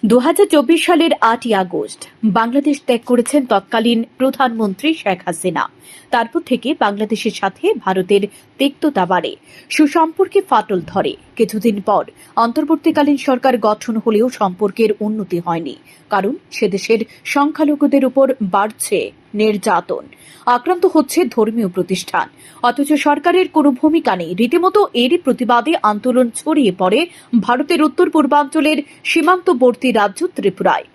2024 সালের 8ই আগস্ট বাংলাদেশ ত্যাগ করেছেন তৎকালীন প্রধানমন্ত্রী শেখ হাসিনা। তারপর থেকে বাংলাদেশের সাথে ভারতের তিক্ততা বাড়ে, সুসম্পর্কে ফাটল ধরে। কিছুদিন পর অন্তর্বর্তীকালীন সরকার গঠন হলেও সম্পর্কের উন্নতি হয়নি, কারণ সে দেশের সংখ্যালঘুদের উপর বাড়ছে নির্যাতন, আক্রান্ত হচ্ছে ধর্মীয় প্রতিষ্ঠান। অথচ সরকারের কোনো ভূমিকা নেই। রীতিমতো এরই প্রতিবাদে আন্দোলন ছড়িয়ে পড়ে ভারতের উত্তর পূর্বাঞ্চলের সীমান্তবর্তী রাজ্য ত্রিপুরায়।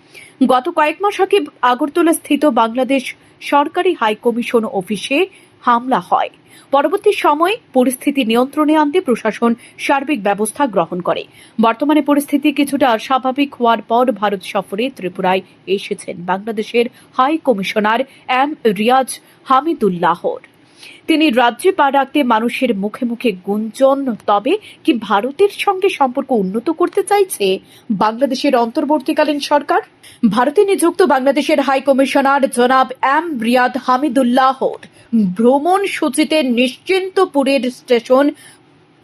গত কয়েক মাস আগে আগরতলা স্থিত বাংলাদেশ সরকারি হাইকমিশন অফিসে হামলা হয়। পরবর্তী সময়ে পরিস্থিতি নিয়ন্ত্রণে আনতে প্রশাসন সার্বিক ব্যবস্থা গ্রহণ করে। বর্তমানে পরিস্থিতি কিছুটা স্বাভাবিক হওয়ার পর ভারত সফরে ত্রিপুরায় এসেছেন বাংলাদেশের হাই কমিশনার এম রিয়াজ হামিদুল্লাহর। তিনি রাজ্যে পা রাখতে মানুষের মুখে মুখে গুঞ্জন। তবে কি ভারতের সঙ্গে সম্পর্ক উন্নত করতে চাইছে বাংলাদেশের অন্তর্বর্তীকালীন সরকার? ভারতে নিযুক্ত বাংলাদেশের হাই কমিশনার জনাব এম রিয়াদ হামিদুল্লাহর ভ্রমণ সূচিতে নিশ্চিন্তপুরের স্টেশন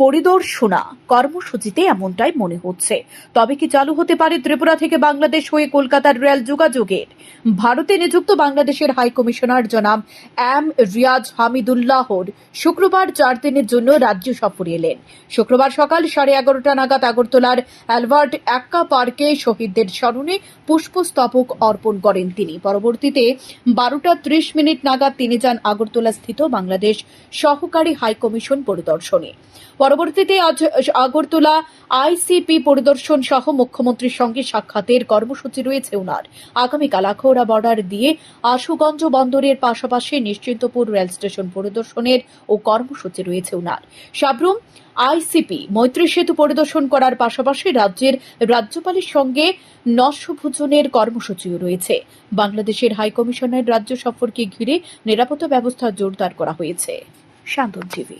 পরিদর্শনা কর্মসূচিতে এমনটাই মনে হচ্ছে। তবে কি চালু হতে পারে ত্রিপুরা থেকে বাংলাদেশ হয়ে কলকাতার রেল যোগাযোগের? ভারতে নিযুক্ত বাংলাদেশের হাই কমিশনার জনাব এম রিয়াজ হামিদুল্লাহর শুক্রবার 4 দিনের জন্য রাজ্য সফরে এলেন। শুক্রবার সকাল 11:30 নাগাদ আগরতলার অ্যালবার্ট এক্কা পার্কে শহীদদের স্মরণে পুষ্পস্তবক অর্পণ করেন তিনি। পরবর্তীতে 12:30 নাগাদ তিনি যান আগরতলা স্থিত বাংলাদেশ সহকারী হাই কমিশন পরিদর্শনে। পরবর্তীতে আজ আগরতলা আইসিপি পরিদর্শন সহ মুখ্যমন্ত্রীর সঙ্গে সাক্ষাতের কর্মসূচি রয়েছে ওনার। আগামীকাল আখাউড়া বর্ডার দিয়ে আশুগঞ্জ বন্দরের পাশাপাশি নিশ্চিন্তপুর রেল স্টেশন পরিদর্শনের ও কর্মসূচি রয়েছে ওনার। সাবরুম আইসিপি মৈত্রী সেতু পরিদর্শন করার পাশাপাশি রাজ্যের রাজ্যপালের সঙ্গে নস্যভোজনের কর্মসূচিও রয়েছে। বাংলাদেশের হাই কমিশনের রাজ্য সফরকে ঘিরে নিরাপত্তা ব্যবস্থা জোরদার করা হয়েছে। শান্তন টিভি।